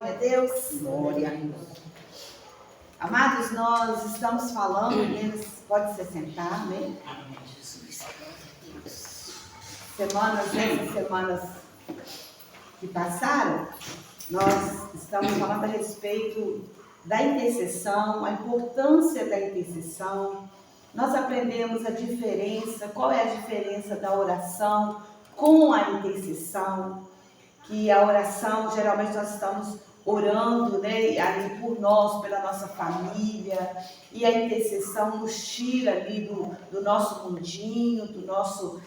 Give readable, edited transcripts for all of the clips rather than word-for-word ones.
Glória a Deus. Glória. Amados, nós estamos falando, pode se sentar, né? Essas semanas que passaram, nós estamos falando a respeito da intercessão, a importância da intercessão. Nós aprendemos a diferença, qual é a diferença da oração com a intercessão. Que a oração, geralmente nós estamos orando, né, ali por nós, pela nossa família, e a intercessão nos tira ali do nosso mundinho, do nosso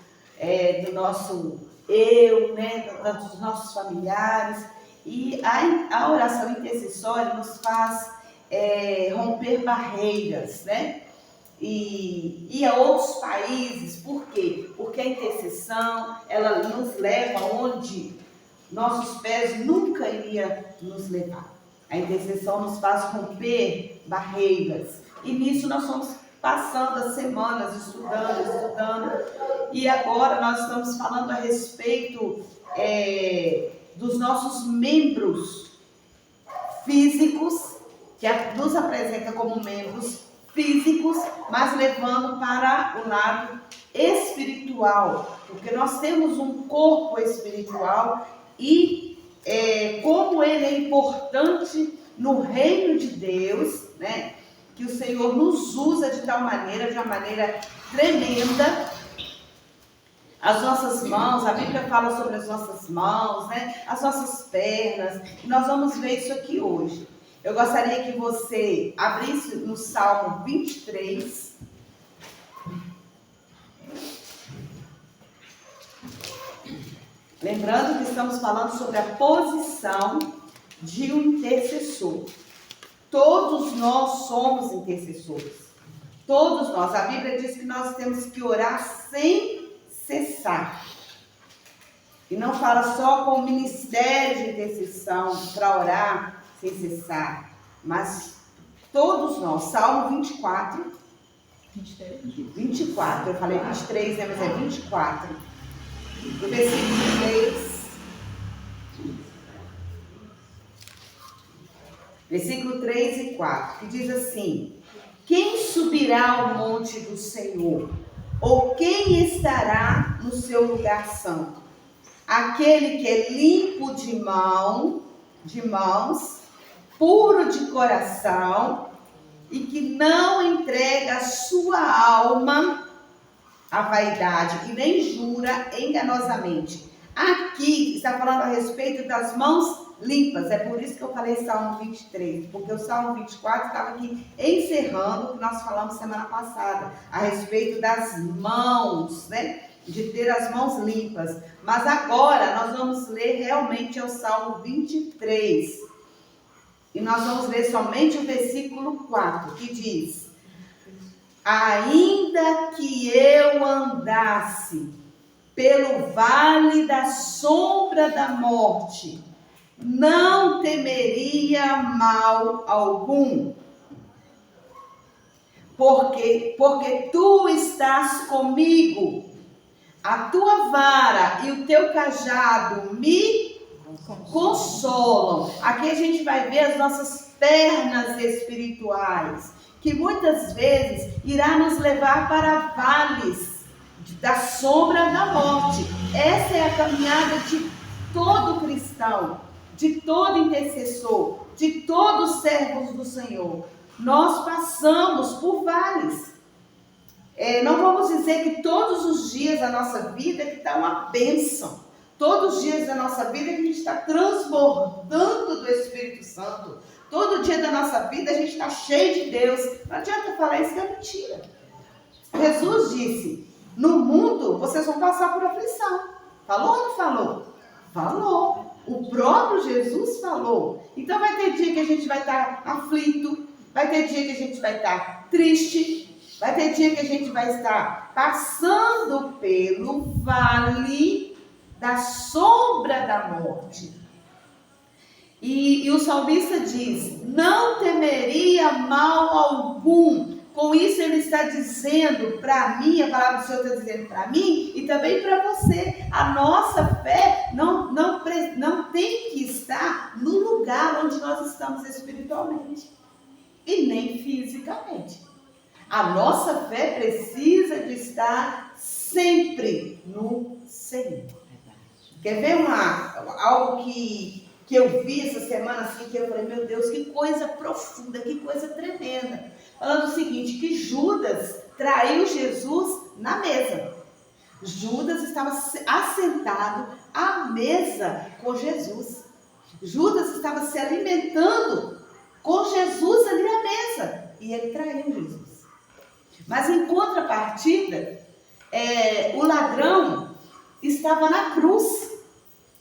eu, né, dos nossos familiares. E a oração intercessória nos faz romper barreiras, né? E a outros países. Por quê? Porque a intercessão, ela nos leva onde nossos pés nunca iriam nos levar. A intercessão nos faz romper barreiras. E nisso nós estamos passando as semanas estudando. E agora nós estamos falando a respeito dos nossos membros físicos, que nos apresenta como membros físicos, mas levando para o lado espiritual. Porque nós temos um corpo espiritual e como ele é importante no reino de Deus, né? Que o Senhor nos usa de tal maneira, de uma maneira tremenda. As nossas mãos, a Bíblia fala sobre as nossas mãos, né? As nossas pernas, e nós vamos ver isso aqui hoje. Eu gostaria que você abrisse no Salmo 23. Lembrando que estamos falando sobre a posição de um intercessor. Todos nós somos intercessores. Todos nós. A Bíblia diz que nós temos que orar sem cessar. E não fala só com o ministério de intercessão para orar sem cessar. Mas todos nós. Salmo 24. 24. Eu falei 23, né? Mas é 24. Do versículo 3, versículo 3 e 4, que diz assim: quem subirá ao monte do Senhor? Ou quem estará no seu lugar santo? Aquele que é limpo de mãos, puro de coração, e que não entrega a sua alma a vaidade, e nem jura enganosamente. Aqui está falando a respeito das mãos limpas. É por isso que eu falei Salmo 23, porque o Salmo 24 estava aqui encerrando o que nós falamos semana passada, a respeito das mãos, né? De ter as mãos limpas. Mas agora nós vamos ler realmente o Salmo 23. E nós vamos ler somente o versículo 4, que diz: ainda que eu andasse pelo vale da sombra da morte, não temeria mal algum, porque tu estás comigo, a tua vara e o teu cajado me consolam. Aqui a gente vai ver as nossas pernas espirituais, que muitas vezes irá nos levar para vales da sombra da morte. Essa é a caminhada de todo cristão, de todo intercessor, de todos os servos do Senhor. Nós passamos por vales. Não vamos dizer que todos os dias da nossa vida que está uma bênção. Todos os dias da nossa vida que a gente está transbordando do Espírito Santo. Todo dia da nossa vida a gente está cheio de Deus. Não adianta falar isso, que é mentira. Jesus disse: no mundo vocês vão passar por aflição. Falou ou não falou? Falou. O próprio Jesus falou. Então vai ter dia que a gente vai estar aflito, vai ter dia que a gente vai estar triste, vai ter dia que a gente vai estar passando pelo vale da sombra da morte. E o salmista diz: não temeria mal algum. Com isso ele está dizendo para mim, a palavra do Senhor está dizendo para mim e também para você. A nossa fé não tem que estar no lugar onde nós estamos espiritualmente e nem fisicamente. A nossa fé precisa de estar sempre no Senhor. Quer ver algo que eu vi essa semana, assim, que eu falei, meu Deus, que coisa profunda, que coisa tremenda. Falando o seguinte, que Judas traiu Jesus na mesa. Judas estava assentado à mesa com Jesus. Judas estava se alimentando com Jesus ali à mesa. E ele traiu Jesus. Mas em contrapartida, o ladrão estava na cruz,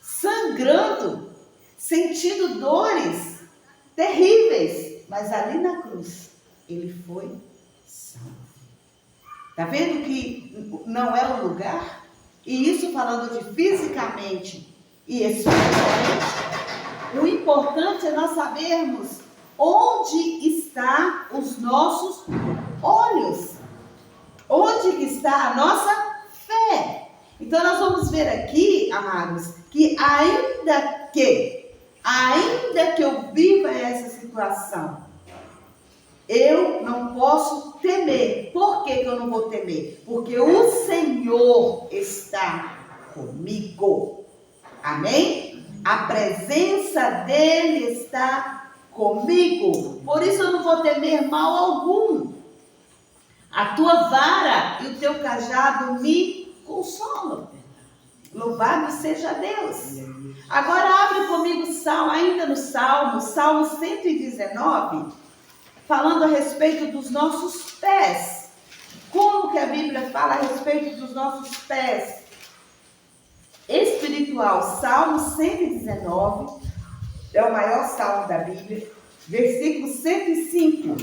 sangrando, sentindo dores terríveis. Mas ali na cruz, ele foi salvo. Está vendo que não é o lugar? E isso falando de fisicamente e espiritualmente. O importante é nós sabermos onde estão os nossos olhos. Onde que está a nossa fé? Então nós vamos ver aqui, amados, que ainda que eu viva essa situação, eu não posso temer. Por que eu não vou temer? Porque o Senhor está comigo. Amém? A presença dele está comigo. Por isso eu não vou temer mal algum. A tua vara e o teu cajado me consolam. Louvado seja Deus. Agora abre comigo ainda no Salmo 119, falando a respeito dos nossos pés. Como que a Bíblia fala a respeito dos nossos pés? Espiritual, Salmo 119, é o maior salmo da Bíblia, versículo 105.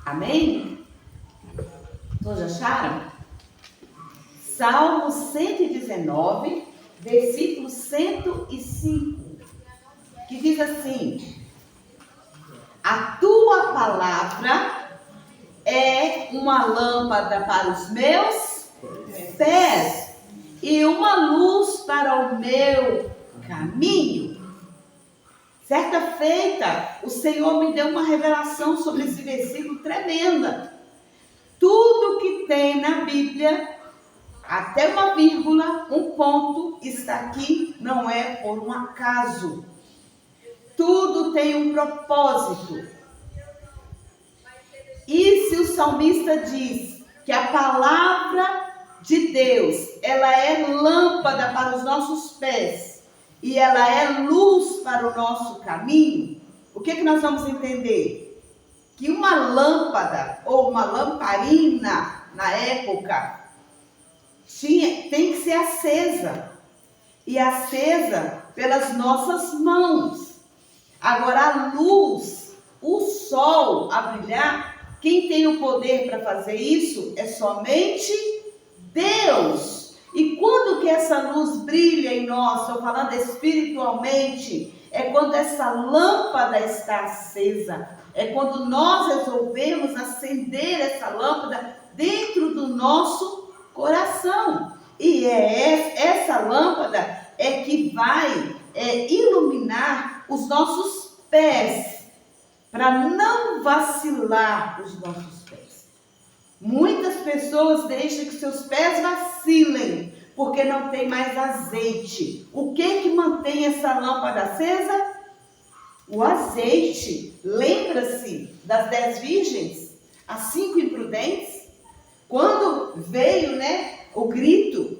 Amém? Todos acharam? Salmo 119, versículo 105, que diz assim: a tua palavra é uma lâmpada para os meus pés e uma luz para o meu caminho. Certa feita, o Senhor me deu uma revelação sobre esse versículo tremenda. Tudo que tem na Bíblia, até uma vírgula, um ponto, está aqui, não é por um acaso. Tudo tem um propósito. E se o salmista diz que a palavra de Deus, ela é lâmpada para os nossos pés e ela é luz para o nosso caminho, o que nós vamos entender? Que uma lâmpada ou uma lamparina, na época, tem que ser acesa. E acesa pelas nossas mãos. Agora a luz, o sol a brilhar, quem tem o poder para fazer isso é somente Deus. E quando que essa luz brilha em nós, estou falando espiritualmente, é quando essa lâmpada está acesa. É quando nós resolvemos acender essa lâmpada dentro do nosso coração. E essa lâmpada é que vai iluminar os nossos pés, para não vacilar os nossos pés. Muitas pessoas deixam que seus pés vacilem, porque não tem mais azeite. O que mantém essa lâmpada acesa? O azeite. Lembra-se das 10 virgens? As 5 imprudentes? Quando veio, o grito,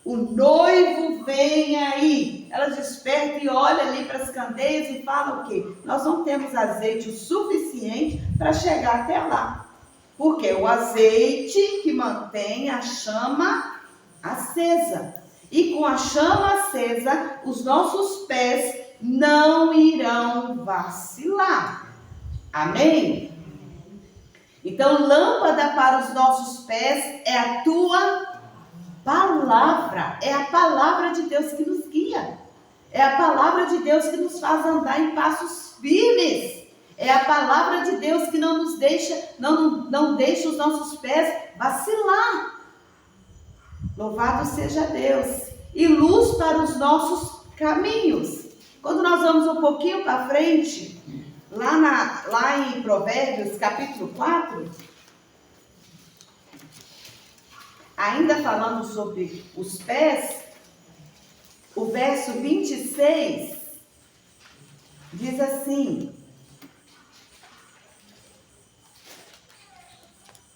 o noivo vem aí. Elas despertam e olham ali para as candeias e falam o quê? Nós não temos azeite o suficiente para chegar até lá. Porque o azeite que mantém a chama acesa. E com a chama acesa, os nossos pés não irão vacilar. Amém? Então, lâmpada para os nossos pés é a tua palavra. É a palavra de Deus que nos guia. É a palavra de Deus que nos faz andar em passos firmes. É a palavra de Deus que não nos deixa, não deixa os nossos pés vacilar. Louvado seja Deus. E luz para os nossos caminhos. Quando nós vamos um pouquinho para frente, lá em Provérbios, capítulo 4, ainda falando sobre os pés, o verso 26 diz assim,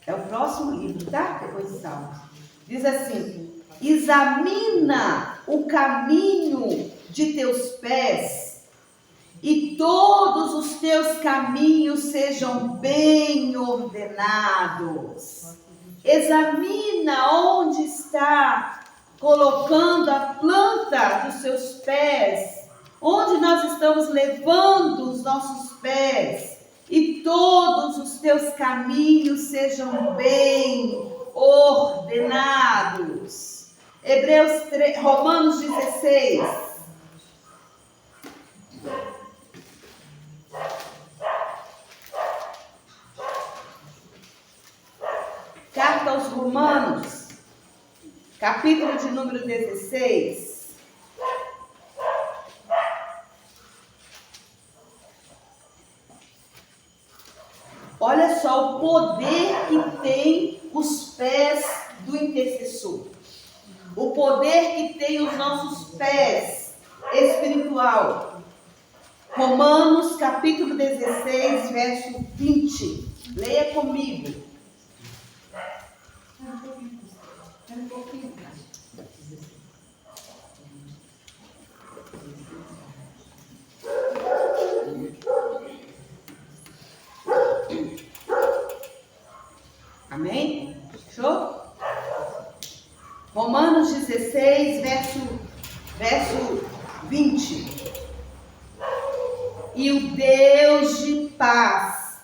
é o próximo livro, tá? Depois de Salmos. Diz assim, examina o caminho de teus pés e todos os teus caminhos sejam bem ordenados. Examina onde está colocando a planta dos seus pés, onde nós estamos levando os nossos pés, e todos os teus caminhos sejam bem ordenados. Romanos 16. Carta aos Romanos, capítulo de número 16. Olha só o poder que tem os pés do intercessor. O poder que tem os nossos pés espiritual. Romanos capítulo 16, verso 20. Leia comigo. Amém? Show? Romanos 16, verso 20. E o Deus de paz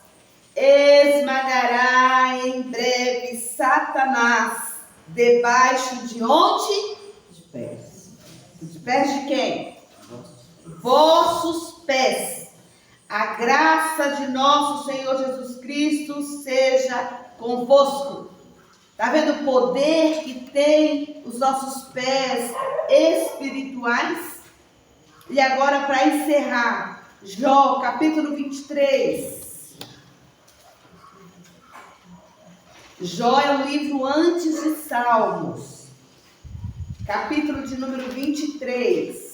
esmagará em breve Satanás debaixo de onde? De pés. De pés de quem? Vossos pés. A graça de nosso Senhor Jesus Cristo seja convosco. Está vendo o poder que tem os nossos pés espirituais? E agora, para encerrar, Jó, capítulo 23. Jó é um livro antes de Salmos. Capítulo de número 23.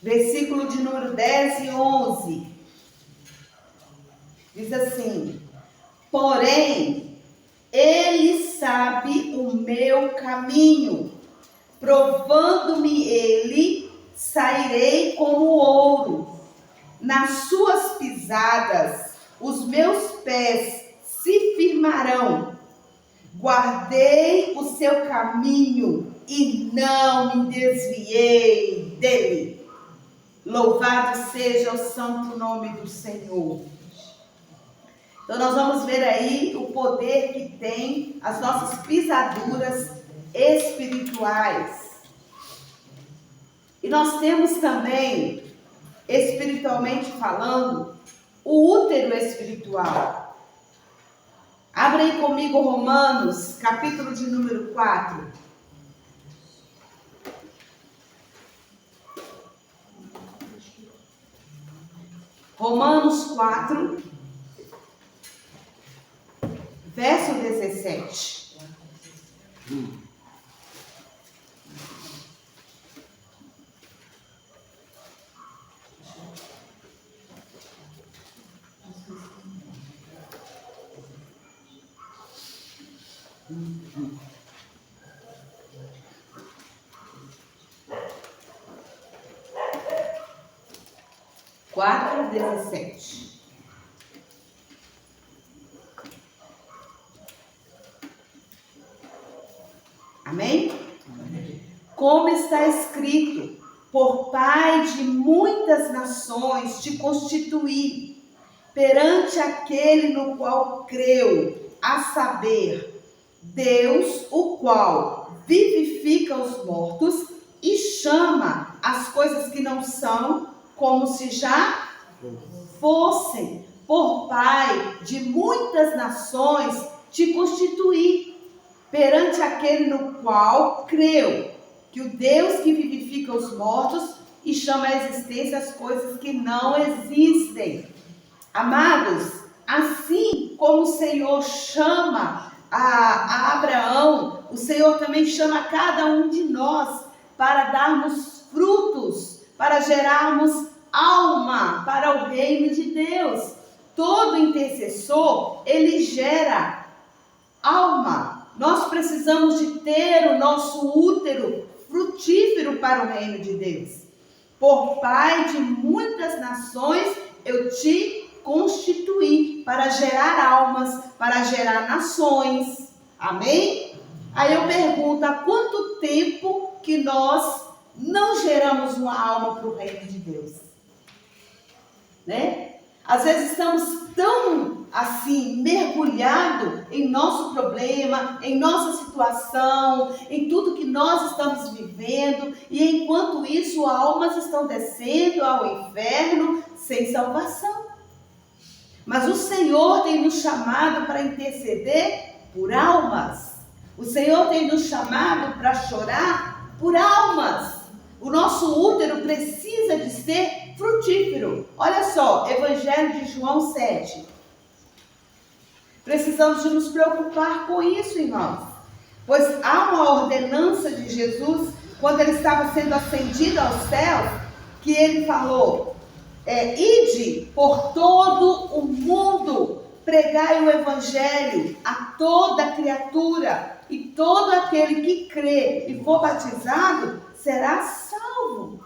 Versículo de número 10 e 11. Diz assim: porém, ele sabe o meu caminho, provando-me ele, sairei como ouro. Nas suas pisadas, os meus pés se firmarão. Guardei o seu caminho e não me desviei dele. Louvado seja o santo nome do Senhor. Então nós vamos ver aí o poder que tem as nossas pisaduras espirituais. E nós temos também, espiritualmente falando, o útero espiritual. Abra aí comigo Romanos, capítulo de número 4. Romanos 4, verso 17. Quatro, 17. Amém? Como está escrito, por pai de muitas nações te constituí, perante aquele no qual creu, a saber, Deus, o qual vivifica os mortos e chama as coisas que não são como se já fossem. Por Pai de muitas nações te constituí, perante aquele no qual creu, que o Deus que vivifica os mortos e chama à existência as coisas que não existem. Amados, assim como o Senhor chama a Abraão, o Senhor também chama cada um de nós para darmos frutos, para gerarmos alma para o reino de Deus. Todo intercessor, ele gera alma. Nós precisamos de ter o nosso útero frutífero para o reino de Deus. Por Pai de muitas nações, eu te constituí para gerar almas, para gerar nações. Amém? Aí eu pergunto, há quanto tempo que nós não geramos uma alma para o reino de Deus? Né? Às vezes estamos tão assim, mergulhados em nosso problema, em nossa situação, em tudo que nós estamos vivendo, e enquanto isso, almas estão descendo ao inferno sem salvação. Mas o Senhor tem nos chamado para interceder por almas. O Senhor tem nos chamado para chorar por almas. O nosso útero precisa de ser frutífero. Olha só, Evangelho de João 7. Precisamos de nos preocupar com isso, irmãos. Pois há uma ordenança de Jesus, quando ele estava sendo ascendido aos céus, que ele falou, ide por todo o mundo, pregai o Evangelho a toda criatura, e todo aquele que crê e for batizado será salvo.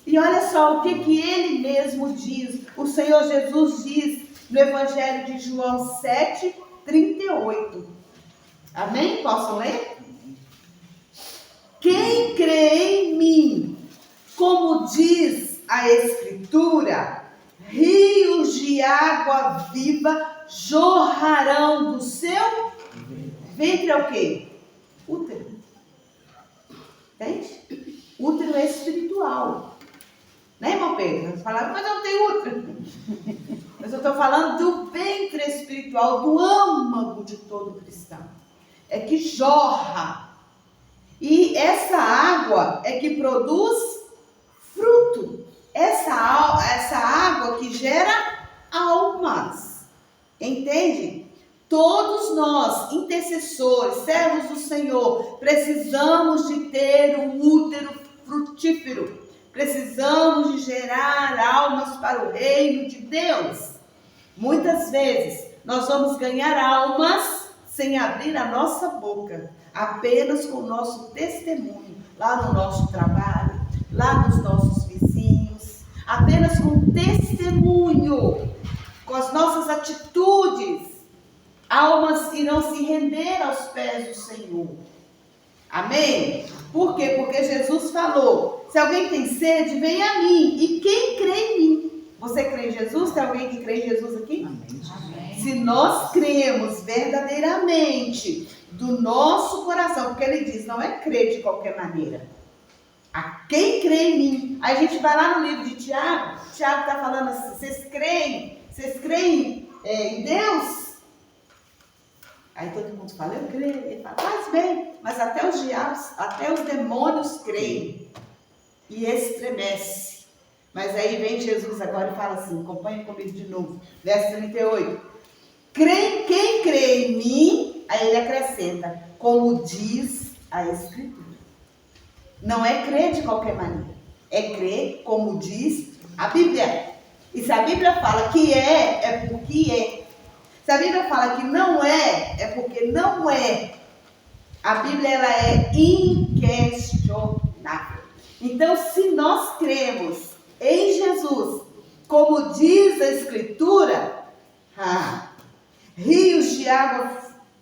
E olha só o que ele mesmo diz, o Senhor Jesus diz no Evangelho de João 7, 38. Amém? Posso ler? Quem crê em mim, como diz a Escritura, rios de água viva jorrarão do seu ventre. É o quê? Útero. Entende? Útero é espiritual. Né, irmão Pedro? Você fala, mas eu não tenho útero. Mas eu estou falando do ventre espiritual, do âmago de todo cristão. É que jorra. E essa água é que produz fruto. Essa água que gera almas. Entende? Todos nós, intercessores, servos do Senhor, precisamos de ter um útero frutífero. Precisamos de gerar almas para o reino de Deus. Muitas vezes nós vamos ganhar almas sem abrir a nossa boca, apenas com o nosso testemunho, lá no nosso trabalho, lá nos nossos vizinhos, apenas com testemunho, com as nossas atitudes, almas irão se render aos pés do Senhor. Amém? Por quê? Porque Jesus falou, se alguém tem sede, venha a mim, e quem crê em mim? Você crê em Jesus? Tem alguém que crê em Jesus aqui? Amém. Se nós cremos verdadeiramente do nosso coração, porque ele diz, não é crer de qualquer maneira. A quem crê em mim? Aí a gente vai lá no livro de Tiago, Tiago está falando assim, vocês creem em Deus? Aí todo mundo fala, eu creio. Ele fala, faz bem, mas até os diabos, até os demônios creem e estremece. Mas aí vem Jesus agora e fala assim, acompanha comigo de novo, verso 38. Quem crê em mim, aí ele acrescenta, como diz a Escritura. Não é crer de qualquer maneira, é crer como diz a Bíblia. E se a Bíblia fala que é porque é. Se a Bíblia fala que não é porque não é. A Bíblia, ela é inquestionável. Então, se nós cremos em Jesus, como diz a Escritura, rios de água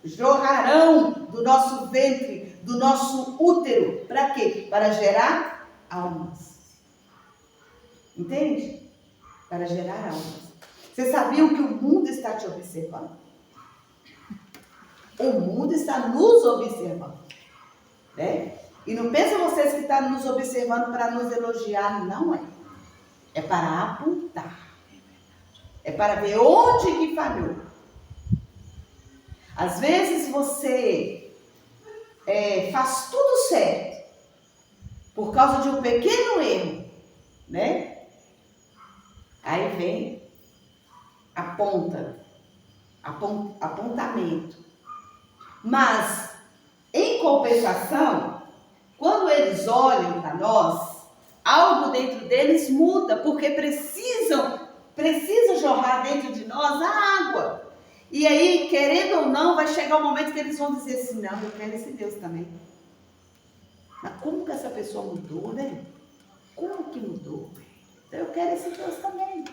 jorrarão do nosso ventre, do nosso útero. Para quê? Para gerar almas. Entende? Para gerar almas. Você sabia que o mundo está te observando? O mundo está nos observando, né? E não pensa vocês que estão nos observando para nos elogiar, não é. É para apontar. É para ver onde que falhou. Às vezes você faz tudo certo por causa de um pequeno erro, né? Aí vem apontamento. Mas, em compensação, quando eles olham para nós, algo dentro deles muda, porque precisa jorrar dentro de nós a água. E aí, querendo ou não, vai chegar um momento que eles vão dizer assim, não, eu quero esse Deus também. Mas como que essa pessoa mudou, né? Como que mudou? Então eu quero esse Deus também.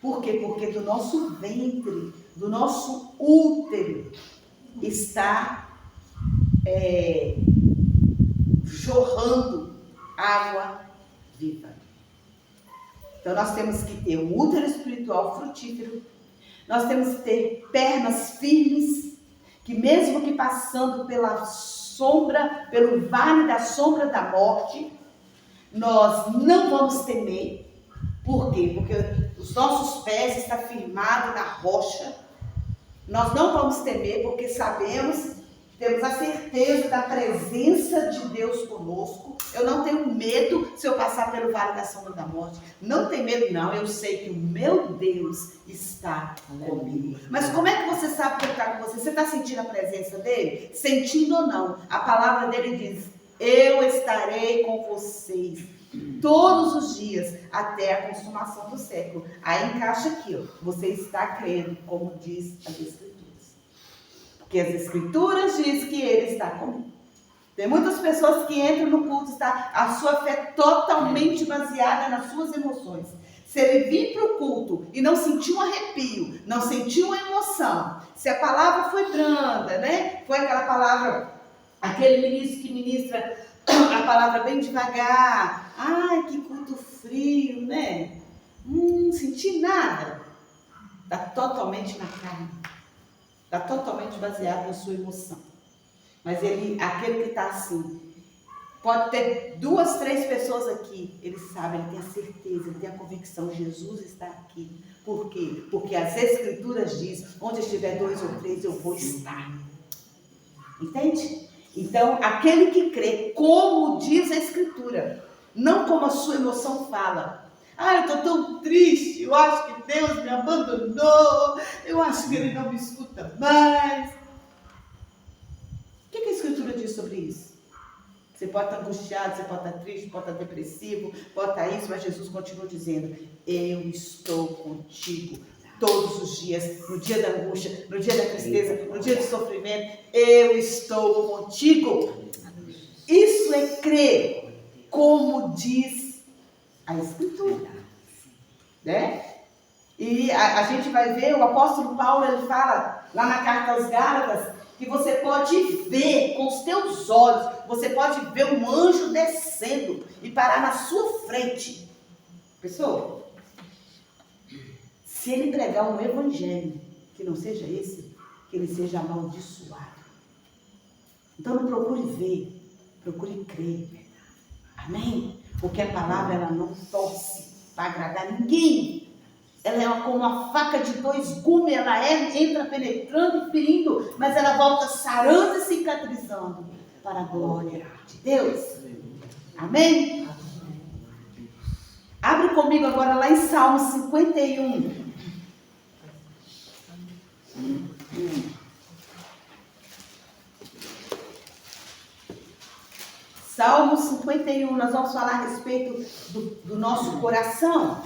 Por quê? Porque do nosso ventre, do nosso útero, está jorrando água viva. Então nós temos que ter um útero espiritual frutífero. Nós temos que ter pernas firmes, que mesmo que passando pelo vale da sombra da morte, nós não vamos temer. Por quê? Porque os nossos pés estão firmados na rocha. Nós não vamos temer porque temos a certeza da presença de Deus conosco. Eu não tenho medo se eu passar pelo vale da sombra da morte. Não tenho medo não, eu sei que o meu Deus está comigo. Mas como é que você sabe que ele está com você? Você está sentindo a presença dele? Sentindo ou não? A palavra dele diz, eu estarei com vocês todos os dias até a consumação do século. Aí encaixa aqui, ó, você está crendo, como diz as Escrituras. Porque as Escrituras dizem que ele está comigo. Tem muitas pessoas que entram no culto, a sua fé totalmente baseada nas suas emoções. Se ele vir para o culto e não sentir um arrepio, não sentir uma emoção, se a palavra foi branda, né? Foi aquela palavra, aquele ministro que ministra a palavra bem devagar. Ai, que culto frio, né? Senti nada. Está totalmente na carne. Está totalmente baseado na sua emoção. Mas aquele que está assim, pode ter 2, 3 pessoas aqui, ele sabe, ele tem a certeza, ele tem a convicção, Jesus está aqui. Por quê? Porque as Escrituras dizem, onde estiver 2 ou 3, eu vou estar. Entende? Então, aquele que crê, como diz a Escritura, não como a sua emoção fala. Eu estou tão triste, eu acho que Deus me abandonou, eu acho que Ele não me escuta mais. O que a Escritura diz sobre isso? Você pode estar angustiado, você pode estar triste, pode estar depressivo, pode estar isso, mas Jesus continua dizendo, eu estou contigo todos os dias, no dia da angústia, no dia da tristeza, no dia do sofrimento, eu estou contigo. Isso é crer, como diz a Escritura, né? E a gente vai ver, o apóstolo Paulo, ele fala lá na carta aos Gálatas, que você pode ver com os teus olhos, você pode ver um anjo descendo e parar na sua frente. Pessoal, se ele pregar um evangelho que não seja esse, que ele seja amaldiçoado. Então não procure ver, procure crer. Amém? Porque a palavra ela não torce para agradar ninguém. Ela é como uma faca de 2 gumes, ela entra penetrando e ferindo, mas ela volta sarando e cicatrizando para a glória de Deus. Amém? Abre comigo agora lá em Salmo 51. Salmo 51, nós vamos falar a respeito do nosso coração.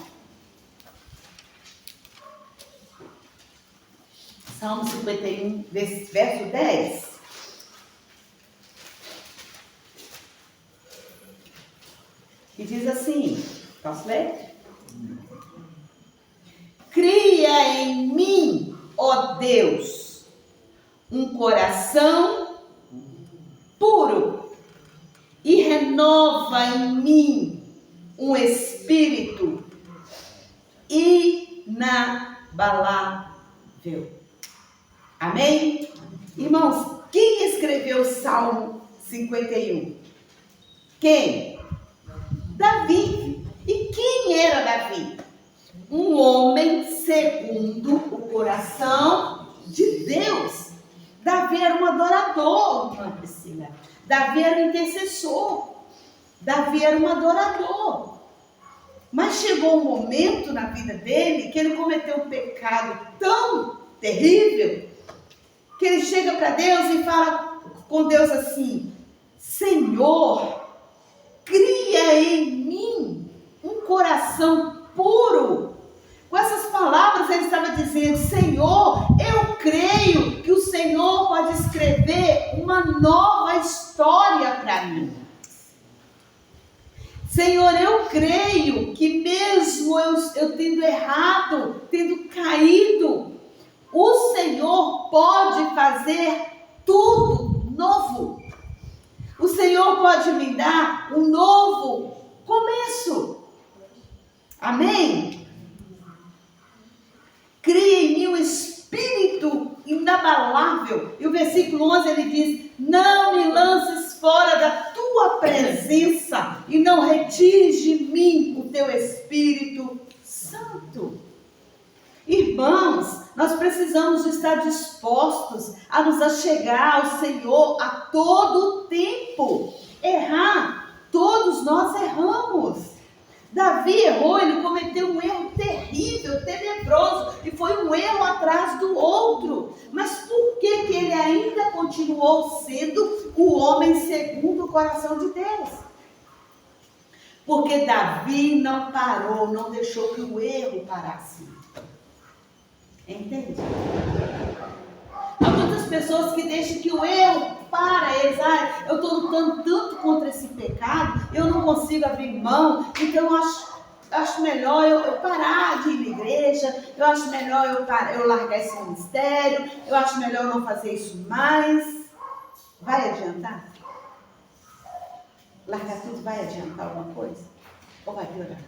Salmo 51, verso 10. Que diz assim, posso ler? Cria em mim, ó Deus, um coração puro e renova em mim um espírito imutável. inabalável. Amém? Irmãos, quem escreveu o Salmo 51? Quem? Davi. E quem era Davi? Um homem segundo o coração de Deus. Davi era um adorador, irmã Priscila. Davi era um intercessor. Davi era um adorador. Mas chegou um momento na vida dele que ele cometeu um pecado tão terrível que ele chega para Deus e fala com Deus assim: Senhor, cria em mim um coração puro. Com essas palavras ele estava dizendo: Senhor, eu creio que o Senhor pode escrever uma nova história para mim. Senhor, eu creio que mesmo eu tendo errado, tendo caído, o Senhor pode fazer tudo novo. O Senhor pode me dar um novo começo. Amém? Cria em mim um espírito inabalável. E o versículo 11 ele diz: não me lances fora da tua presença e não retires de mim o teu Espírito Santo. Irmãos, nós precisamos estar dispostos a nos achegar ao Senhor a todo tempo. Errar, todos nós erramos. Davi errou, ele cometeu um erro terrível, tenebroso, e foi um erro atrás do outro. Mas por que ele ainda continuou sendo o homem segundo o coração de Deus? Porque Davi não parou, não deixou que o erro parasse. Entende? Há muitas pessoas que deixam que o erro para eles. Eu estou lutando tanto contra esse pecado, eu não consigo abrir mão, então eu acho melhor eu parar de ir na igreja, eu acho melhor eu largar esse ministério, eu acho melhor eu não fazer isso mais. Vai adiantar? Largar tudo vai adiantar alguma coisa? Ou vai piorar?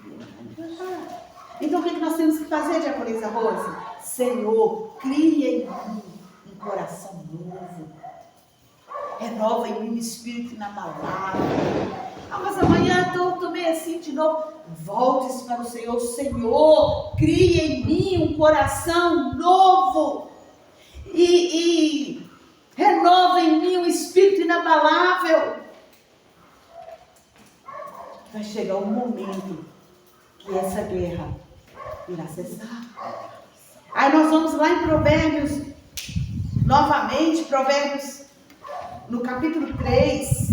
Vai piorar. Então o que nós temos que fazer, diaconisa Rose? Senhor, cria em mim um coração novo. Renova em mim um espírito inabalável. Mas amanhã estou meio assim de novo. Volte-se para o Senhor. Senhor, cria em mim um coração novo. E renova em mim um espírito inabalável. Vai chegar um momento que essa guerra irá cessar. Aí nós vamos lá em Provérbios, novamente, Provérbios, no capítulo 3.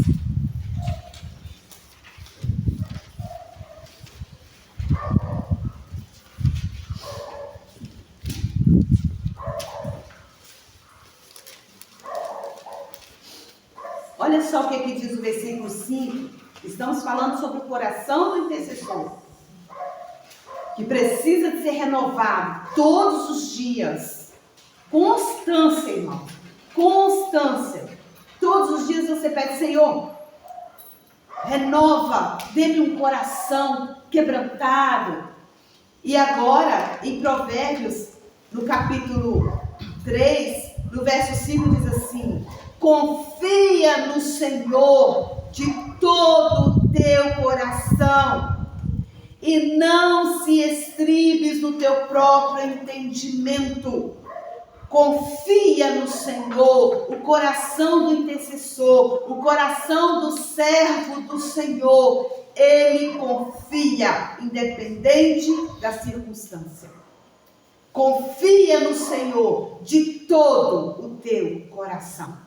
Olha só o que diz o versículo 5. Estamos falando sobre o coração do intercessor, que precisa de ser renovado todos os dias. Constância, irmão. Constância. Todos os dias você pede: Senhor, renova, dê-me um coração quebrantado. E agora, em Provérbios, no capítulo 3, no verso 5, diz assim: confia no Senhor de todo o teu coração e não se estribes no teu próprio entendimento. Confia no Senhor, o coração do intercessor, o coração do servo do Senhor. Ele confia, independente da circunstância. Confia no Senhor de todo o teu coração.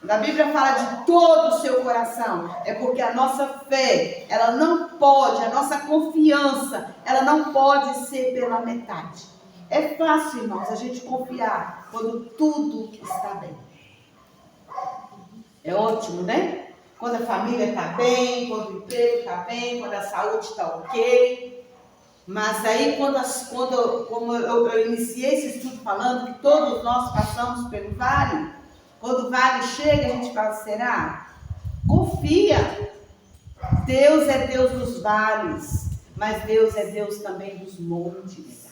A Bíblia fala de todo o seu coração. É porque a nossa fé, ela não pode, a nossa confiança, ela não pode ser pela metade. É fácil, irmãos, a gente confiar quando tudo está bem. É ótimo, né? Quando a família está bem, quando o emprego está bem, quando a saúde está ok. Mas aí, como eu iniciei esse estudo falando que todos nós passamos pelo vale, quando o vale chega, a gente fala: será? Confia. Deus é Deus dos vales. mas Deus é Deus também dos montes.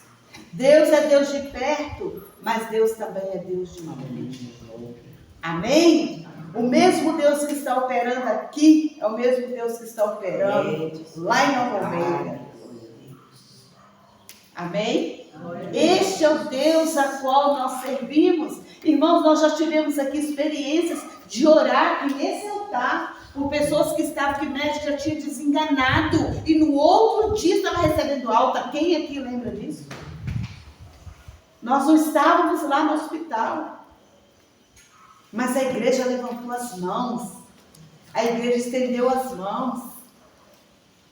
Deus é Deus de perto, mas Deus também é Deus de longe. Amém? O mesmo Deus que está operando aqui é o mesmo Deus que está operando lá em Nova Almeida. Amém? Este é o Deus a qual nós servimos. Irmãos, nós já tivemos aqui experiências de orar aqui nesse altar por pessoas que estavam, que o médico já tinha desenganado e no outro dia estava recebendo alta. Quem aqui lembra disso? Nós não estávamos lá no hospital, mas a igreja levantou as mãos, a igreja estendeu as mãos,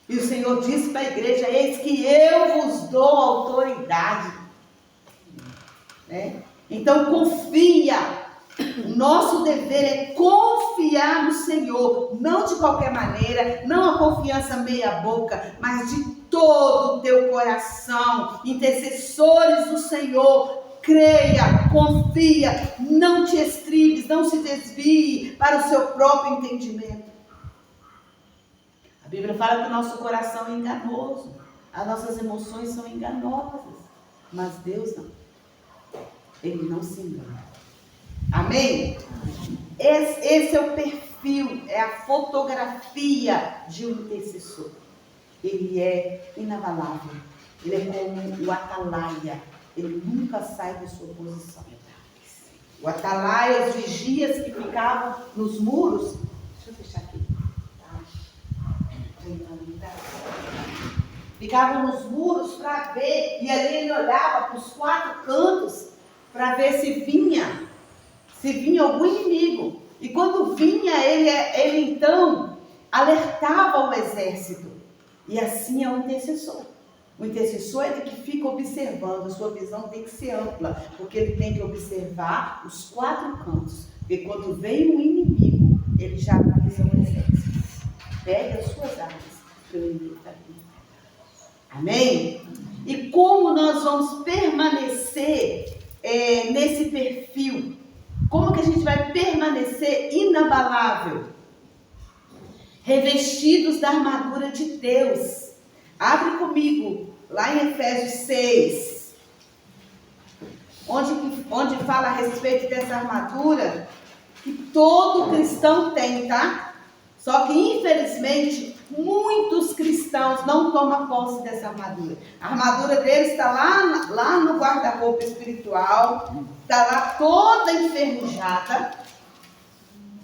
e o Senhor disse para a igreja: eis que eu vos dou autoridade, né? Então confia. O nosso dever é confiar no Senhor, não de qualquer maneira, não a confiança meia boca, mas de todo o teu coração. Intercessores do Senhor, creia, confia, não te estribes, não se desvie para o seu próprio entendimento. A Bíblia fala que o nosso coração é enganoso, as nossas emoções são enganosas, mas Deus não, Ele não se engana. Amém? Esse é o perfil, é a fotografia de um intercessor. Ele é inabalável, ele é como o atalaia, ele nunca sai da sua posição. O atalaia, os vigias que ficavam nos muros, deixa eu fechar aqui, ficavam nos muros para ver, e ali ele olhava para os quatro cantos para ver se vinha algum inimigo. E quando vinha, ele então alertava o exército. E assim é o intercessor. O intercessor é ele que fica observando, a sua visão tem que ser ampla, porque ele tem que observar os quatro cantos. E quando vem um inimigo, ele já avisa o exército. Pega as suas armas, que o inimigo está vindo. Amém? E como nós vamos permanecer nesse perfil? Como que a gente vai permanecer inabalável? Revestidos da armadura de Deus. Abre comigo, lá em Efésios 6, onde fala a respeito dessa armadura, que todo cristão tem, tá? Só que, infelizmente, muitos cristãos não tomam posse dessa armadura. A armadura deles está lá no guarda-roupa espiritual, está lá toda enferrujada.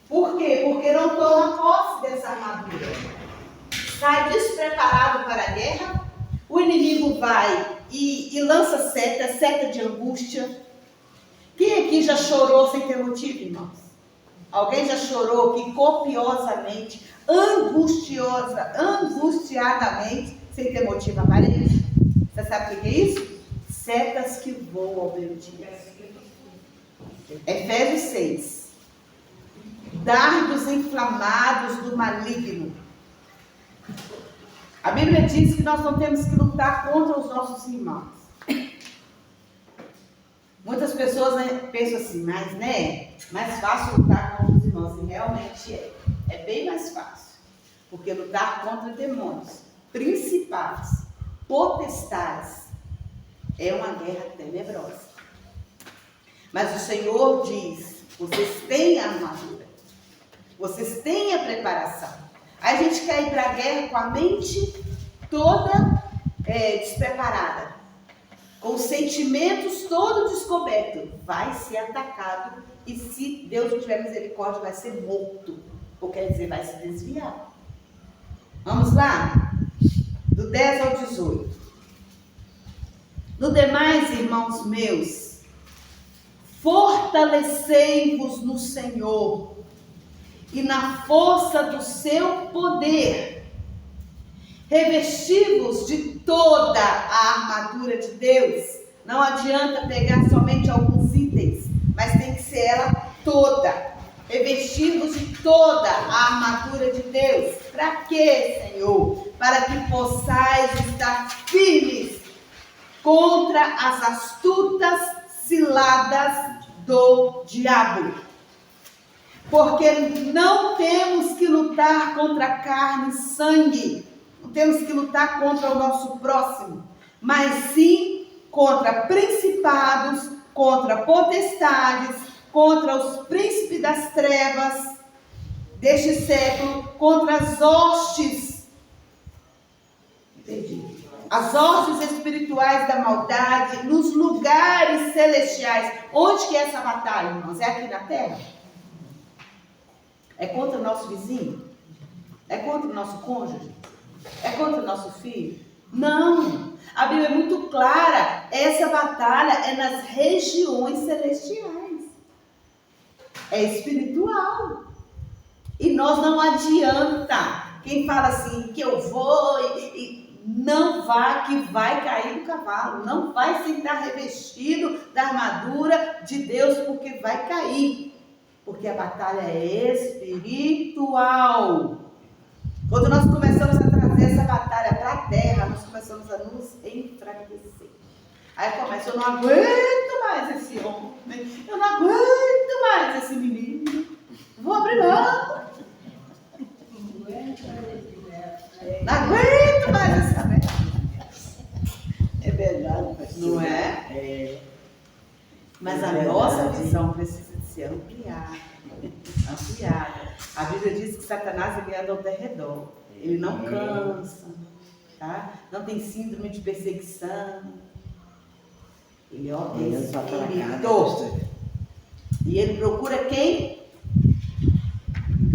Por quê? Porque não toma posse dessa armadura. Sai despreparado para a guerra, o inimigo vai e lança seta de angústia. Quem aqui já chorou sem ter motivo, irmãos? Alguém já chorou aqui copiosamente, angustiadamente, sem ter motivo aparente? Você sabe o que é isso? Setas que voam ao meio-dia. Efésios 6. Dardos inflamados do maligno. A Bíblia diz que nós não temos que lutar contra os nossos irmãos. Muitas pessoas pensam assim, mas mais fácil lutar contra os irmãos. E realmente é bem mais fácil. Porque lutar contra demônios, principados, potestades, é uma guerra tenebrosa. Mas o Senhor diz, vocês têm a armadura, vocês têm a preparação. Aí a gente quer ir para a guerra com a mente toda despreparada, com os sentimentos todos descobertos. Vai ser atacado e, se Deus não tiver misericórdia, vai ser morto. Ou quer dizer, vai se desviar. Vamos lá? Do 10 ao 18. No demais, irmãos meus, fortalecei-vos no Senhor e na força do seu poder. Revesti-vos de toda a armadura de Deus. Não adianta pegar somente alguns itens, mas tem que ser ela toda. Revesti-vos de toda a armadura de Deus. Para quê, Senhor? Para que possais estar firmes contra as astutas ciladas do diabo. Porque não temos que lutar contra carne e sangue. Não temos que lutar contra o nosso próximo, mas sim contra principados, contra potestades, contra os príncipes das trevas deste século, contra as hostes, as hostes espirituais da maldade, nos lugares celestiais. Onde que é essa batalha, irmãos? É aqui na terra? É contra o nosso vizinho? É contra o nosso cônjuge? É contra o nosso filho? Não! A Bíblia é muito clara. Essa batalha é nas regiões celestiais. É espiritual. E nós não adianta. Quem fala assim, que eu vou não vá, que vai cair do cavalo. Não vai sentar revestido da armadura de Deus, porque vai cair. Porque a batalha é espiritual. Quando nós começamos a trazer essa batalha para a terra, nós começamos a nos enfraquecer. Aí começa, eu não aguento mais esse homem, eu não aguento mais esse menino, vou abrir mão. Não aguento mais essa mulher. É verdade, pastor. Não é? É. Mas a nossa visão precisa de ser ampliada. A Bíblia diz que Satanás ele anda ao derredor. Ele não cansa, tá? Não tem síndrome de perseguição. Ele é espírito. E ele procura quem?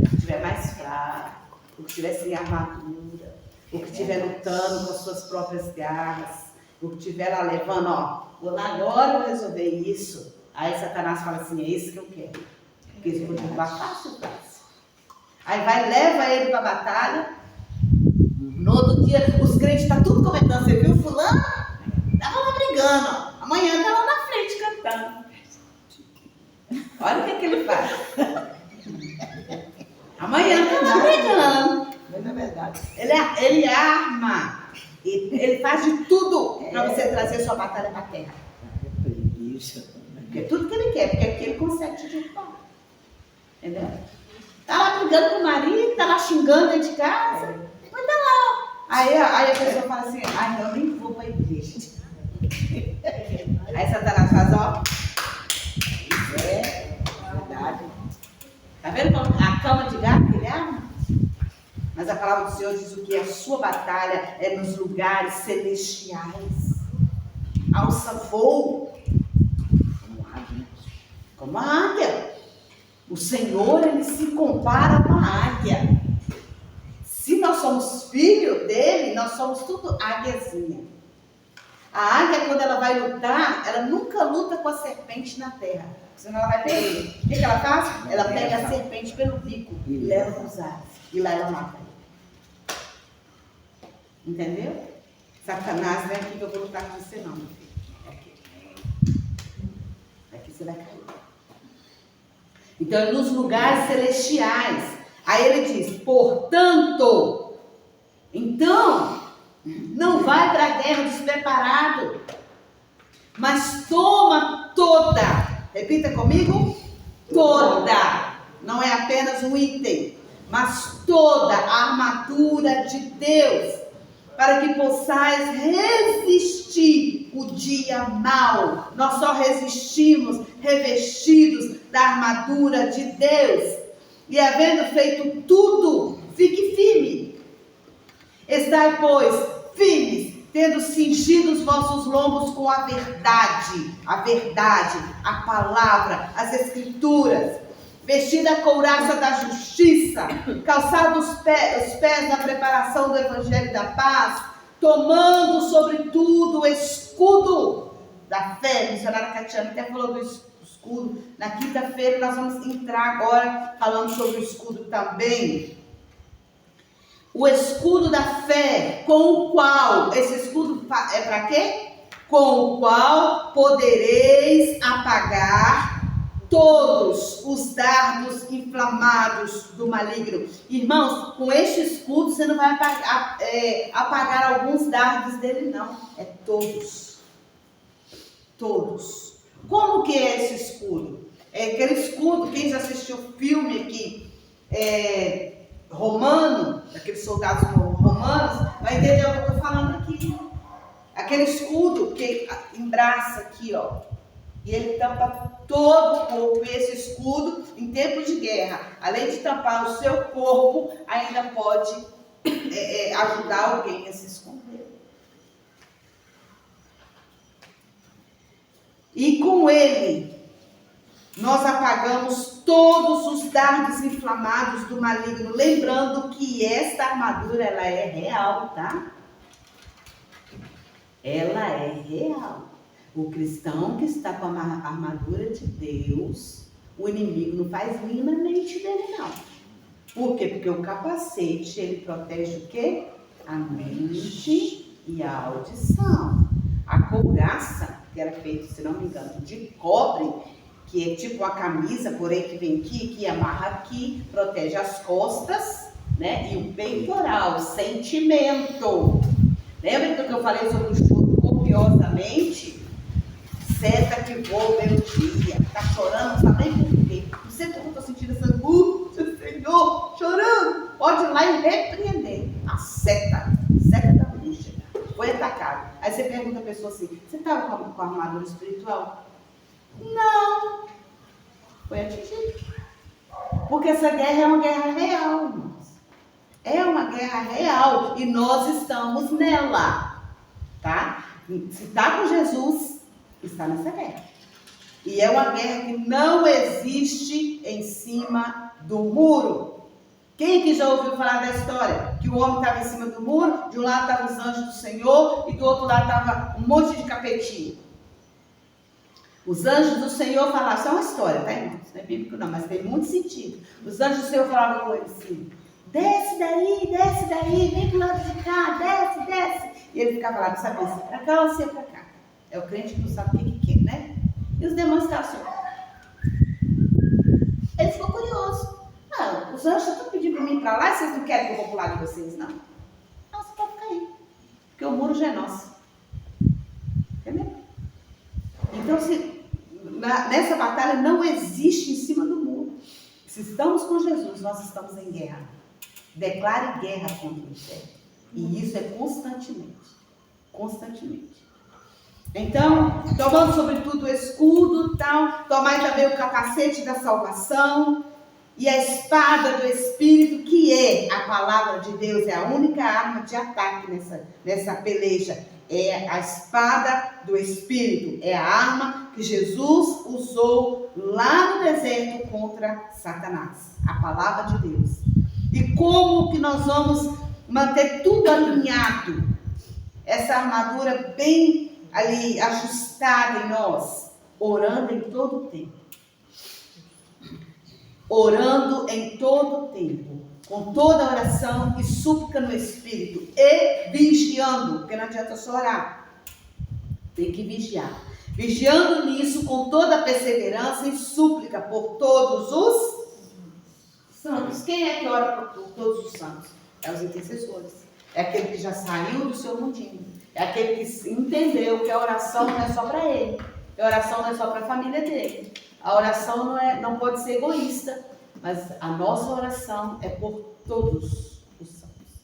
O que estiver mais fraco, o que estiver sem armadura, o que estiver lutando com as suas próprias garras, o que estiver lá levando, ó, vou lá agora, vou resolver isso. Aí Satanás fala assim, é isso que eu quero. Porque eles vão derrubar fácil. Aí vai, leva ele para a batalha. No outro dia, os crentes estão tudo comentando, você viu fulano? Estava lá brigando, ó. Amanhã está lá na frente cantando. Olha o que ele faz. Amanhã está lá brigando. Mas é verdade. Ele arma. Ele faz de tudo para você trazer sua batalha para a terra. É preguiça. Porque tudo que ele quer, porque aqui ele consegue te derrubar. Entendeu? Tá lá brigando com o marido, tá lá xingando dentro de casa. Mas tá lá. Aí a pessoa fala assim, eu nem vou para a igreja. Aí Satanás faz, ó. Isso é verdade. Tá vendo como a cama de gato que ele arma? Mas a palavra do Senhor diz o que? A sua batalha é nos lugares celestiais. Alça voo. Como a águia. O Senhor, ele se compara com a águia. Se nós somos filhos dele, nós somos tudo águiazinha. A águia, quando ela vai lutar, ela nunca luta com a serpente na terra. Senão ela vai perder. O que ela faz? Ela pega a serpente pelo bico e leva para os ares. E lá ela mata ele. Entendeu? Satanás não é aqui que eu vou lutar com você, não, meu filho. É aqui. Aqui você vai cair. Então, é nos lugares celestiais. Aí ele diz, portanto, então, não vai para a guerra despreparado, mas toma toda, repita comigo, toda, não é apenas um item, mas toda a armadura de Deus, para que possais resistir o dia mau. Nós só resistimos revestidos da armadura de Deus. E havendo feito tudo, fique firme. Estai, pois, firmes, tendo cingido os vossos lombos com a verdade, a palavra, as escrituras, vestida a couraça da justiça, calçados os pés na preparação do evangelho da paz, tomando sobretudo o escudo da fé. A missionária Catiana até falou do escudo. Na quinta-feira nós vamos entrar agora falando sobre o escudo também. O escudo da fé, com o qual, esse escudo é para quê? Com o qual podereis apagar todos os dardos inflamados do maligno. Irmãos, com este escudo você não vai apagar alguns dardos dele, não. É todos. Todos. Como que é esse escudo? É aquele escudo, quem já assistiu o filme aqui, romano, daqueles soldados romanos, Romanos, vai entender o que eu estou falando aqui. Aquele escudo que embraça aqui, ó. E ele tampa todo o corpo. E esse escudo, em tempos de guerra, além de tampar o seu corpo, ainda pode ajudar alguém a se esconder. E com ele, nós apagamos todos os dardos inflamados do maligno. Lembrando que esta armadura, ela é real, tá? Ela é real. O cristão que está com a armadura de Deus, o inimigo não faz minimamente dele, não. Por quê? Porque o capacete, ele protege o quê? A mente e a audição. A couraça, que era feita, se não me engano, de cobre, que é tipo a camisa, porém que vem aqui, que amarra aqui, protege as costas, né? E o peitoral, o sentimento. Lembra do que eu falei sobre o choro copiosamente? Seta que voa pelo dia, tá chorando, não sabe nem por quê. Não sei como eu tô sentindo essa angústia, Senhor, chorando. Pode ir lá e repreender a seta da bruxa. Foi atacado. Aí você pergunta a pessoa assim, você estava com a armadura espiritual? Não. Foi atingido. Porque essa guerra é uma guerra real, irmãos. É uma guerra real e nós estamos nela, tá? Se está com Jesus, está nessa guerra. E é uma guerra que não existe em cima do muro. Quem que já ouviu falar da história? Que o homem estava em cima do muro, de um lado estavam os anjos do Senhor e do outro lado estava um monte de capetinho. Os anjos do Senhor falavam, isso é uma história, tá, irmãos? Não é bíblico não, mas tem muito sentido. Os anjos do Senhor falavam com ele assim, desce daí, vem pro lado de cá, desce. E ele ficava lá, não sabia se pra cá ou se pra cá. É o crente que não sabe o que quer, né? E os demônios estavam assim. Ele ficou curioso. Não, os anjos estão pedindo para mim ir para lá, vocês não querem que eu vou pro lado de vocês, não? Não, você pode ficar aí. Porque o muro já é nosso. Entendeu? Então, nessa batalha não existe em cima do muro. Se estamos com Jesus, nós estamos em guerra. Declare guerra contra o inferno. E isso é constantemente. Constantemente. Então, tomando sobretudo o escudo, tal, tomai também o capacete da salvação e a espada do Espírito, que é a palavra de Deus, é a única arma de ataque nessa peleja. É a espada do Espírito, é a arma que Jesus usou lá no deserto contra Satanás, a palavra de Deus. E como que nós vamos manter tudo alinhado, essa armadura bem ali ajustada em nós? Orando em todo o tempo. Orando em todo o tempo. Com toda oração e súplica no Espírito. E vigiando. Porque não adianta só orar. Tem que vigiar. Vigiando nisso com toda perseverança e súplica por todos os santos. Quem é que ora por todos os santos? É os intercessores. É aquele que já saiu do seu mundinho. É aquele que entendeu que a oração não é só para ele. A oração não é só para a família dele. A oração não pode ser egoísta. Mas a nossa oração é por todos os santos.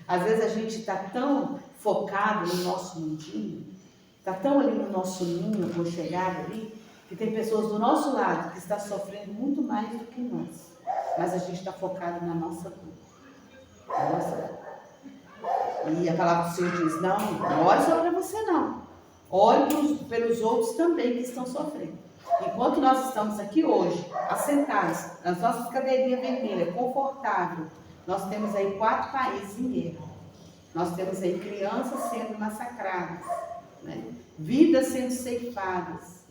Às vezes a gente está tão focado no nosso mundinho, está tão ali no nosso ninho, aconchegado ali, que tem pessoas do nosso lado que estão sofrendo muito mais do que nós. Mas a gente está focado na nossa dor. Na nossa dor. E a palavra do Senhor diz, não ore só para você não. Ore pelos outros também que estão sofrendo. Enquanto nós estamos aqui hoje, assentados, nas nossas cadeirinhas vermelhas, confortável, nós temos aí 4 países em guerra. Nós temos aí crianças sendo massacradas, né? Vidas sendo ceifadas.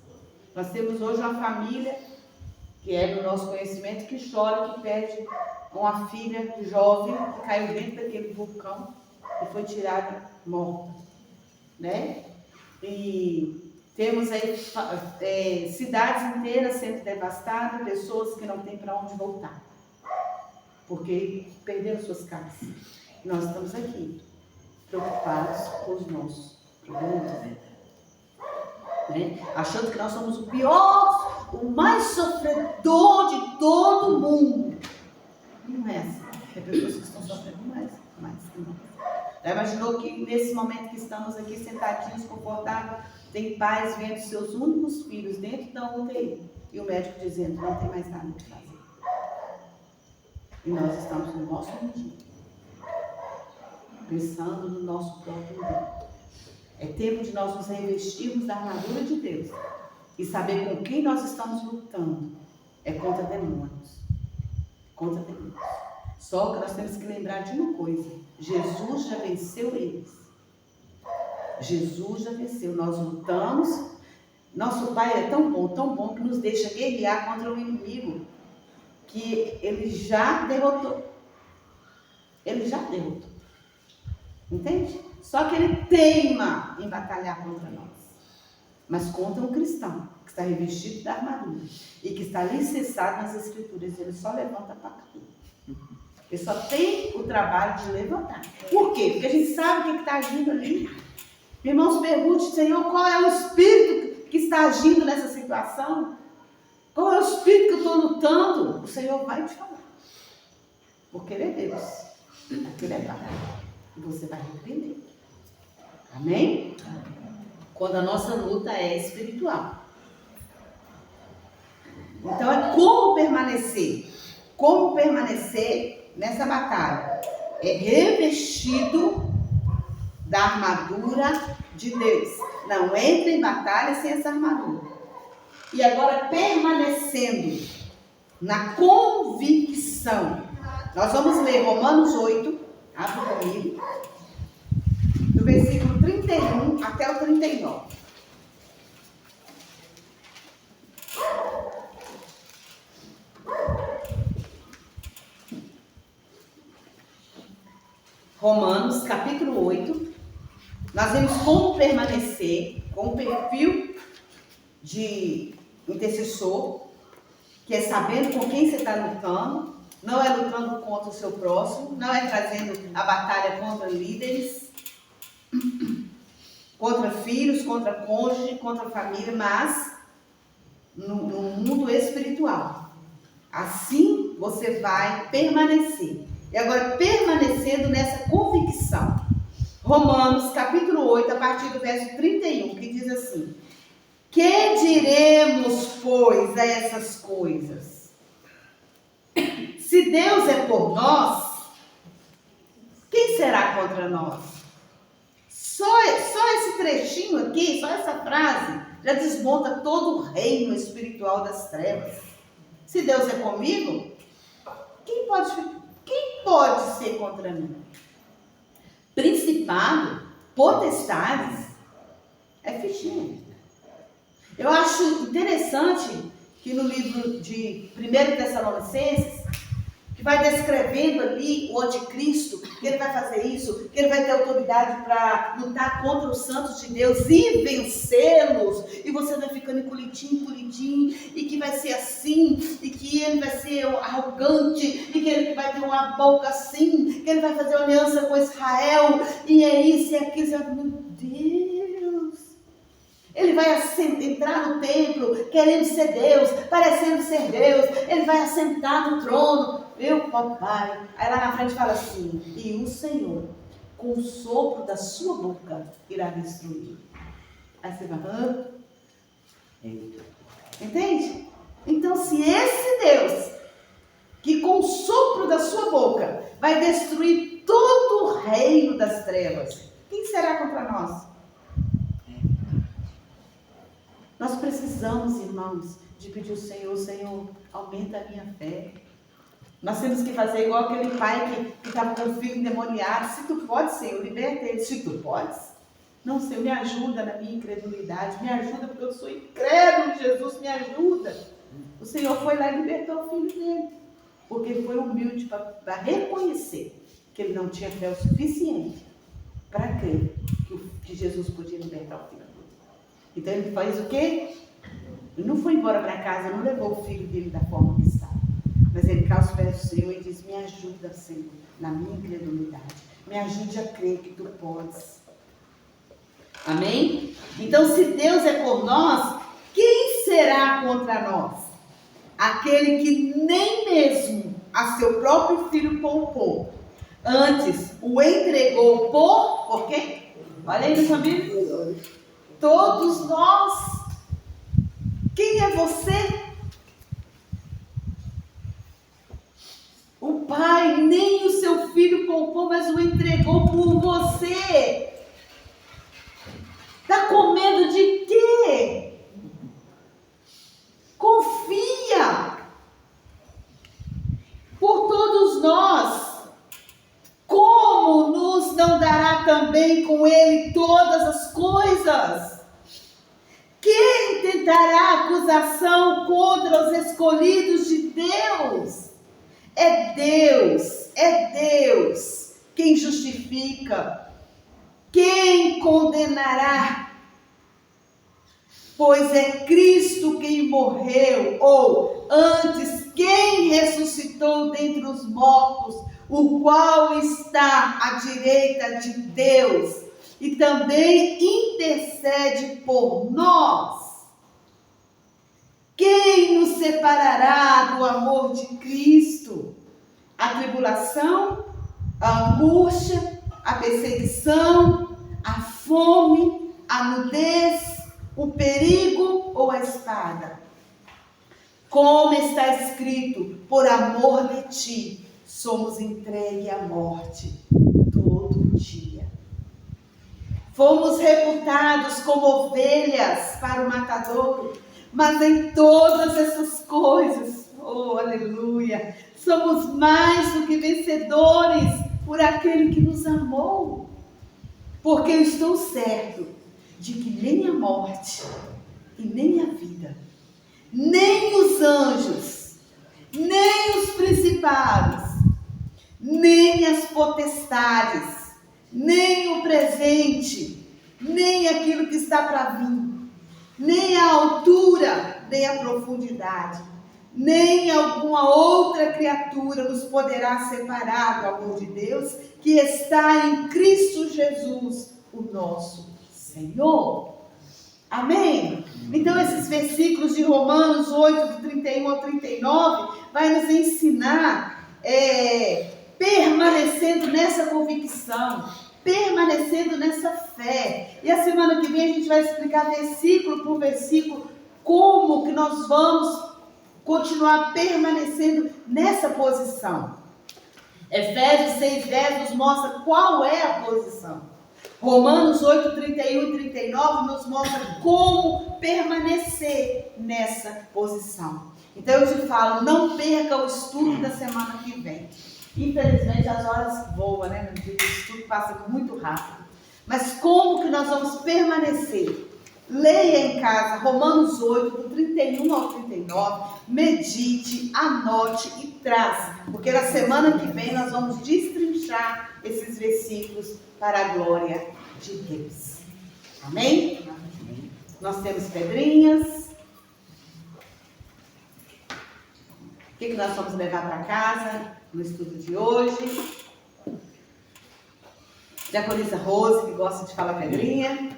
Nós temos hoje uma família, que é do nosso conhecimento, que chora, que perde uma filha jovem que caiu dentro daquele vulcão e foi tirada morta, né? E temos aí cidades inteiras sendo devastadas, pessoas que não têm para onde voltar, porque perderam suas casas. E nós estamos aqui, preocupados com os nossos problemas, né? Achando que nós somos o pior, o mais sofredor de todo mundo. Não é assim. Tem pessoas que estão sofrendo mais. mais, irmão. Já imaginou que nesse momento que estamos aqui sentadinhos, confortáveis, tem pais vendo seus únicos filhos dentro da UTI e o médico dizendo, não tem mais nada o que fazer. E nós estamos no nosso mundinho, pensando no nosso próprio mundo. É tempo de nós nos revestirmos da armadura de Deus e saber com quem nós estamos lutando. É contra demônios. Contra demônios. Só que nós temos que lembrar de uma coisa. Jesus já venceu eles. Jesus já venceu. Nós lutamos. Nosso Pai é tão bom, que nos deixa guerrear contra o inimigo, que Ele já derrotou. Ele já derrotou. Entende? Só que Ele teima em batalhar contra nós. Mas contra um cristão que está revestido da armadura e que está alicerçado nas Escrituras, ele só levanta para cair. Ele só tem o trabalho de levantar. Por quê? Porque a gente sabe o que está agindo ali. Irmãos, pergunte, Senhor, qual é o espírito que está agindo nessa situação? Qual é o espírito que eu estou lutando? O Senhor vai te falar. Porque Ele é Deus. Aquilo é batalha. E você vai repreender. Amém? Quando a nossa luta é espiritual. Então é como permanecer. Como permanecer nessa batalha? É revestido da armadura de Deus. Não entra em batalha sem essa armadura. E agora permanecendo na convicção. Nós vamos ler Romanos 8, abre comigo, do versículo 31 até o 39. Romanos, capítulo 8. Nós vemos como permanecer com o perfil de intercessor, que é sabendo com quem você está lutando, não é lutando contra o seu próximo, não é trazendo a batalha contra líderes, contra filhos, contra cônjuge, contra família, mas no mundo espiritual. Assim você vai permanecer. E agora, permanecendo nessa convicção. Romanos, capítulo 8, a partir do verso 31, que diz assim: que diremos, pois, a essas coisas? Se Deus é por nós, quem será contra nós? Só esse trechinho aqui, só essa frase, já desmonta todo o reino espiritual das trevas. Se Deus é comigo, quem pode ser contra mim? Principado, potestades, é fichinha. Eu acho interessante que no livro de 1 Tessalonicenses, que vai descrevendo ali o anticristo, que ele vai fazer isso, que ele vai ter autoridade para lutar contra os santos de Deus e vencê-los, e você vai ficando encolhidinho, e que vai ser assim, e que ele vai ser arrogante, e que ele vai ter uma boca assim, que ele vai fazer aliança com Israel, e é isso e aquilo, meu Deus! Ele vai entrar no templo querendo ser Deus, parecendo ser Deus, ele vai assentar no trono, meu papai. Aí lá na frente fala assim: e o Senhor, com o sopro da sua boca, irá destruir. Aí você vai, entende? Então, se esse Deus, que com o sopro da sua boca vai destruir todo o reino das trevas, quem será contra nós? Nós precisamos, irmãos, de pedir ao Senhor: Senhor, aumenta a minha fé. Nós temos que fazer igual aquele pai que estava com o filho endemoniado. Se tu pode, Senhor, liberta ele. Se tu podes. Não, Senhor, me ajuda na minha incredulidade. Me ajuda porque eu sou incrédulo, Jesus, me ajuda. O Senhor foi lá e libertou o filho dele. Porque ele foi humilde para reconhecer que ele não tinha fé o suficiente para crer que Jesus podia libertar o filho dele. Então ele faz o quê? Ele não foi embora para casa, não levou o filho dele da forma que estava. Mas ele cai aos pés do Senhor e diz: me ajuda, Senhor, na minha incredulidade. Me ajude a crer que tu podes. Amém? Então, se Deus é por nós, quem será contra nós? Aquele que nem mesmo a seu próprio filho poupou, Antes, o entregou por quem? Olha aí na sua Bíblia. Todos nós. Quem é você? O Pai nem o seu Filho poupou, mas o entregou por você. Está com medo de quê? Confia. Por todos nós. Como nos não dará também com Ele todas as coisas? Quem tentará acusação contra os escolhidos de Deus? É Deus quem justifica. Quem condenará? Pois é Cristo quem morreu, ou antes, quem ressuscitou dentre os mortos, o qual está à direita de Deus e também intercede por nós. Quem nos separará do amor de Cristo? A tribulação, a angústia, a perseguição, a fome, a nudez, o perigo ou a espada? Como está escrito, por amor de ti, somos entregues à morte todo dia. Fomos reputados como ovelhas para o matadouro, mas em todas essas coisas, oh aleluia, somos mais do que vencedores por aquele que nos amou. Porque eu estou certo de que nem a morte e nem a vida, nem os anjos, nem os principados, nem as potestades, nem o presente, nem aquilo que está para vir, nem a altura, nem a profundidade, nem alguma outra criatura nos poderá separar do amor de Deus que está em Cristo Jesus, o nosso Senhor. Amém? Então esses versículos de Romanos 8, do 31 ao 39, vai nos ensinar permanecendo nessa convicção, permanecendo nessa fé. E a semana que vem a gente vai explicar versículo por versículo como que nós vamos continuar permanecendo nessa posição. Efésios 6:10 nos mostra qual é a posição. Romanos 8, 31 e 39 nos mostra como permanecer nessa posição. Então eu te falo, não perca o estudo da semana que vem. Infelizmente as horas voam, né? O estudo passa muito rápido. Mas como que nós vamos permanecer? Leia em casa Romanos 8, do 31 ao 39, medite, anote e traça. Porque na semana que vem nós vamos destrinchar esses versículos para a glória de Deus. Amém? Amém. Nós temos pedrinhas. O que nós vamos levar para casa no estudo de hoje? Diaconisa Rose, que gosta de falar pedrinha.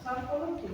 Só coloquei.